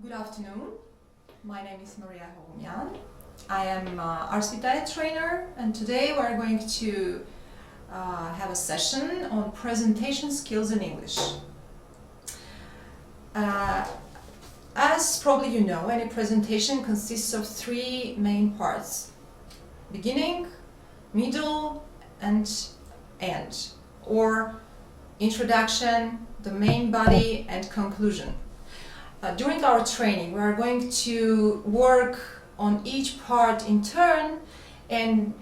Good afternoon. My name is Maria Hovoumyan. I am Ars Vitae trainer, and today we're going to have a session on presentation skills in English. As probably you know, any presentation consists of three main parts: beginning, middle, and end, or introduction, the main body, and conclusion. During our training, we are going to work on each part in turn and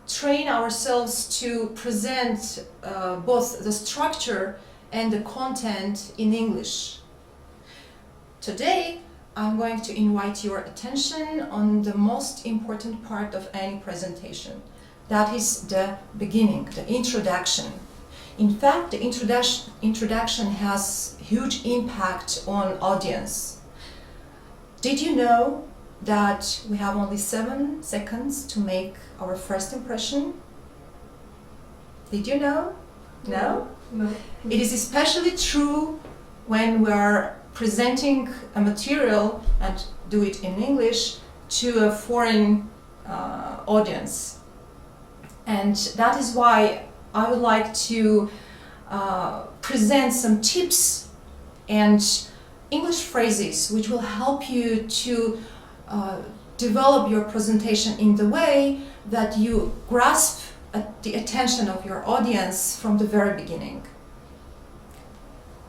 train ourselves to present both the structure and the content in English. Today, I'm going to invite your attention on the most important part of any presentation. That is the beginning, the introduction. In fact, the introduction has huge impact on audience. Did you know that we have only 7 seconds to make our first impression? Did you know? No? No. It is especially true when we are presenting a material and do it in English to a foreign audience. And that is why I would like to present some tips and English phrases which will help you to develop your presentation in the way that you grasp the attention of your audience from the very beginning.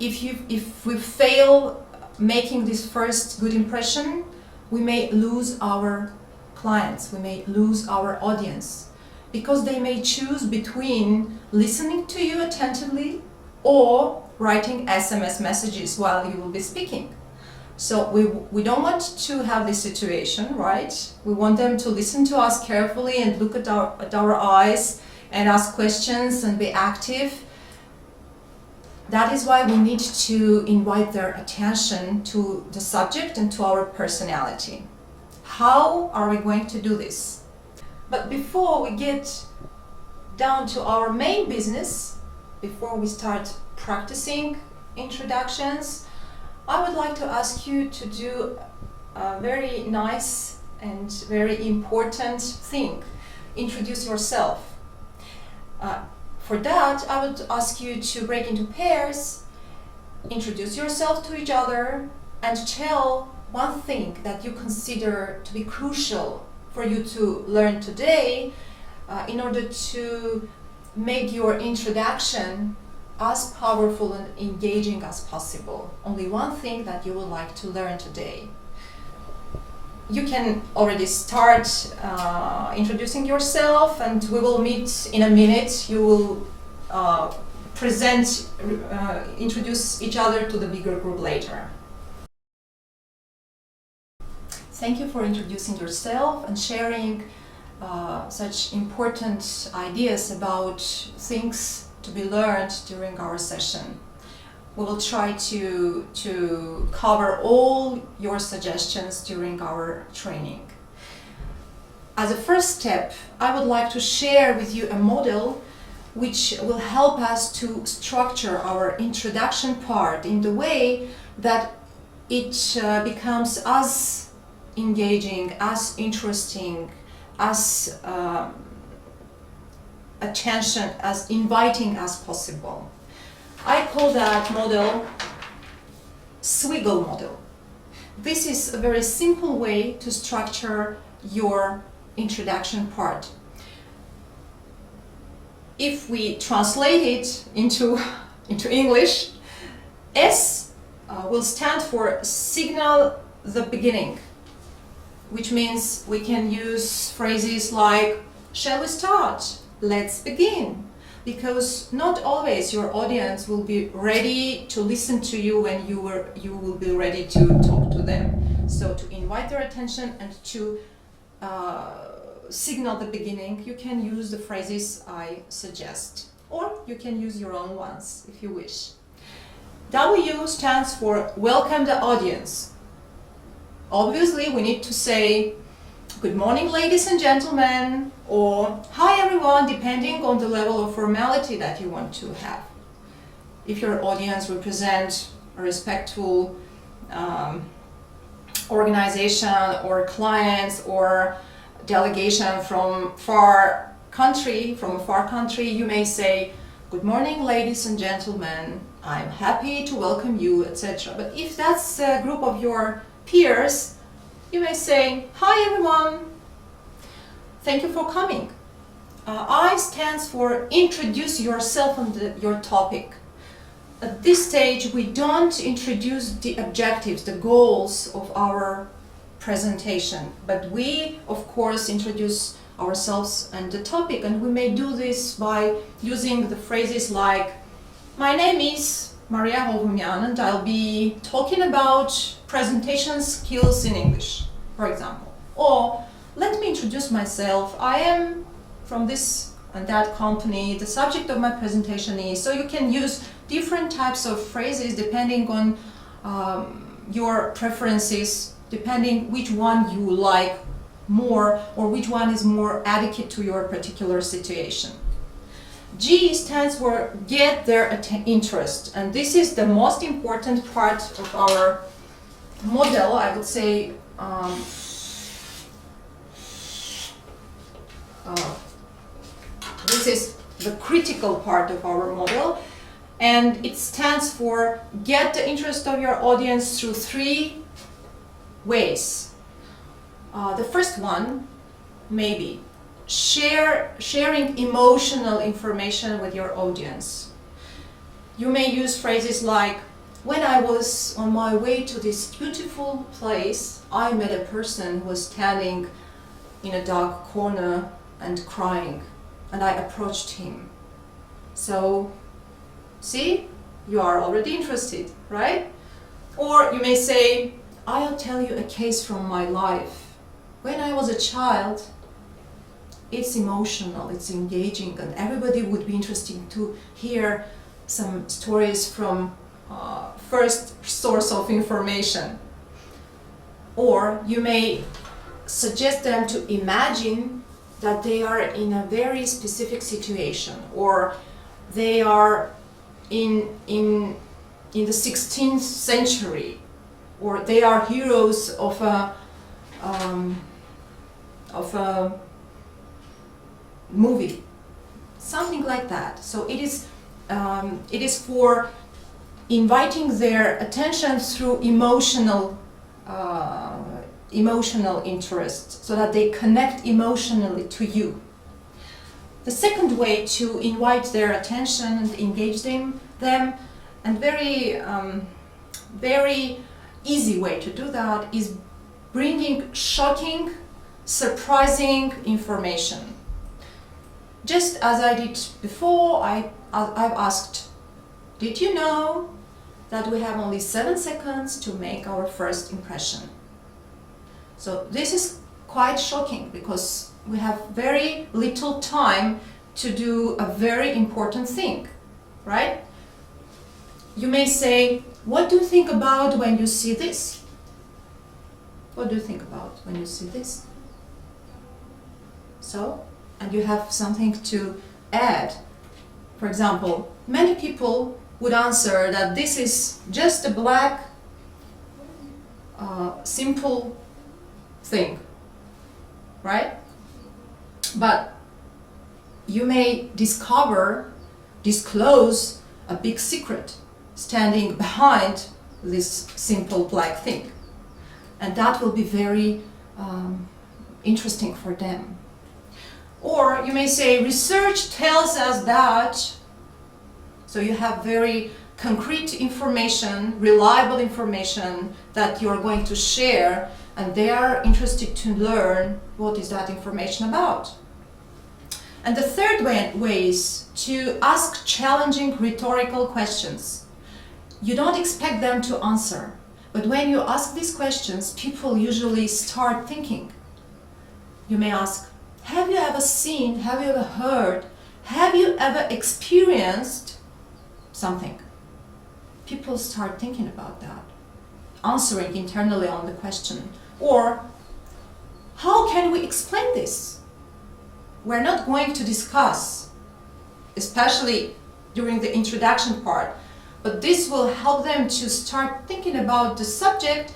If we fail making this first good impression, we may lose our clients, we may lose our audience, because they may choose between listening to you attentively or writing SMS messages while you will be speaking. So we don't want to have this situation, right? We want them to listen to us carefully and look at our eyes and ask questions and be active. That is why we need to invite their attention to the subject and to our personality. How are we going to do this? But before we get down to our main business, before we start practicing introductions, I would like to ask you to do a very nice and very important thing. Introduce yourself. For that, I would ask you to break into pairs, introduce yourself to each other, and tell one thing that you consider to be crucial for you to learn today in order to make your introduction as powerful and engaging as possible. Only one thing that you would like to learn today. You can already start introducing yourself, and we will meet in a minute. You will introduce each other to the bigger group later. Thank you for introducing yourself and sharing such important ideas about things to be learned during our session. We will try to cover all your suggestions during our training. As a first step, I would like to share with you a model which will help us to structure our introduction part in the way that it becomes as engaging, as interesting, as attention, as inviting as possible. I call that model Swiggle model. This is a very simple way to structure your introduction part. If we translate it into English, S will stand for signal the beginning, which means we can use phrases like, shall we start? Let's begin. Because not always your audience will be ready to listen to you when you will be ready to talk to them. So to invite their attention and to signal the beginning, you can use the phrases I suggest, or you can use your own ones if you wish. W stands for welcome the audience. Obviously, we need to say, good morning, ladies and gentlemen, or hi everyone, depending on the level of formality that you want to have. If your audience represents a respectful organization or clients or delegation from a far country, you may say, "Good morning, ladies and gentlemen. I'm happy to welcome you," etc. But if that's a group of your peers, you may say, "Hi everyone, thank you for coming. I stands for introduce yourself and your topic." At this stage, we don't introduce the objectives, the goals of our presentation, but we, of course, introduce ourselves and the topic, and we may do this by using the phrases like, "My name is Maria Hovoumyan and I'll be talking about presentation skills in English," for example. Or, "Let me introduce myself. I am from this and that company. The subject of my presentation is..." So you can use different types of phrases depending on your preferences, depending which one you like more or which one is more adequate to your particular situation. G stands for get their interest, and this is the most important part of our model, I would say. This is the critical part of our model, and it stands for get the interest of your audience through 3 ways. The first one may be sharing emotional information with your audience. You may use phrases like, "When I was on my way to this beautiful place, I met a person who was standing in a dark corner and crying, and I approached him." So, see, you are already interested, right? Or you may say, "I'll tell you a case from my life. When I was a child," it's emotional, it's engaging, and everybody would be interested to hear some stories from first source of information. Or you may suggest them to imagine that they are in a very specific situation, or they are in the 16th century, or they are heroes of a movie, something like that. So it is for inviting their attention through emotional interest, so that they connect emotionally to you. The second way to invite their attention and engage them, and very easy way to do that, is bringing shocking, surprising information. Just as I did before, I've asked, "Did you know that we have only 7 seconds to make our first impression?" So this is quite shocking because we have very little time to do a very important thing, right? You may say, "What do you think about when you see this?" What do you think about when you see this? So, and you have something to add. For example, many people would answer that this is just a black, simple thing, right? But you may disclose a big secret standing behind this simple black thing, and that will be very interesting for them. Or you may say, "Research tells us that," so you have very concrete information, reliable information that you're going to share, and they are interested to learn what is that information about. And the third way is to ask challenging rhetorical questions. You don't expect them to answer, but when you ask these questions, people usually start thinking. You may ask, "Have you ever seen, have you ever heard, have you ever experienced something?" People start thinking about that, answering internally on the question. Or, "How can we explain this?" We're not going to discuss, especially during the introduction part, but this will help them to start thinking about the subject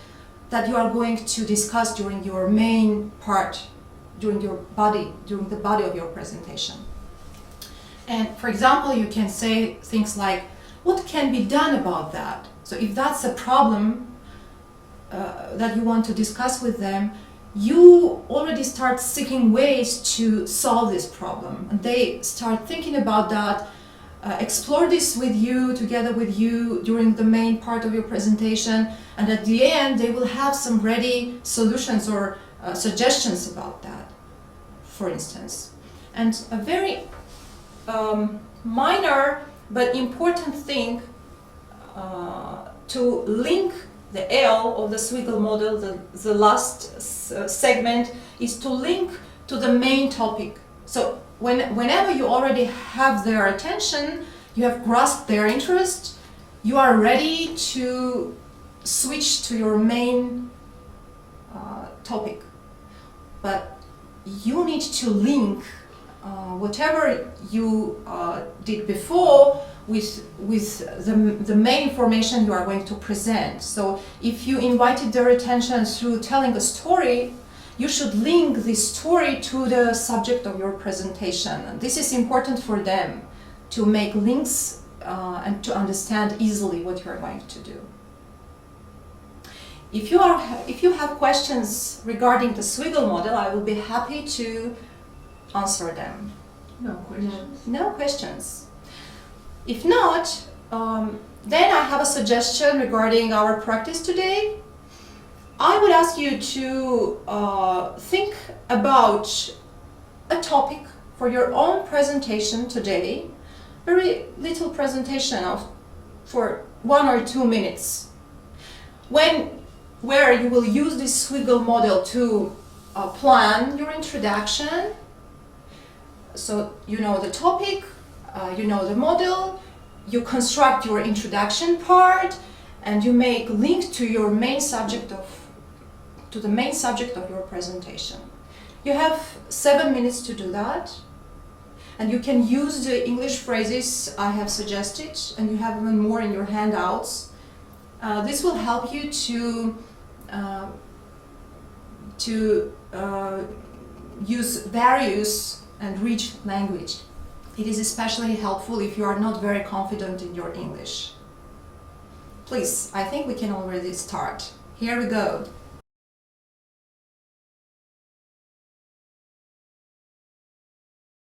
that you are going to discuss during your main part, during the body of your presentation. And for example, you can say things like, what can be done about that? So if that's a problem that you want to discuss with them, you already start seeking ways to solve this problem. And they start thinking about that, explore this with you, together with you during the main part of your presentation. And at the end, they will have some ready solutions or suggestions about that, for instance. And a very minor but important thing to link the L of the Swiggle model, the last segment, is to link to the main topic. So whenever you already have their attention, you have grasped their interest, you are ready to switch to your main topic. But you need to link whatever you did before with the main information you are going to present. So if you invited their attention through telling a story, you should link this story to the subject of your presentation. And this is important for them to make links and to understand easily what you are going to do. If you have questions regarding the Swiggle model, I will be happy to answer them. No questions. No questions. If not, then I have a suggestion regarding our practice today. I would ask you to think about a topic for your own presentation today. Very little presentation for 1 or 2 minutes. Where you will use this Swiggle model to plan your introduction. So you know the topic, you know the model, you construct your introduction part, and you make link to your main subject to the main subject of your presentation. You have 7 minutes to do that, and you can use the English phrases I have suggested, and you have even more in your handouts. This will help you to use various and rich language. It is especially helpful if you are not very confident in your English. Please, I think we can already start. Here we go.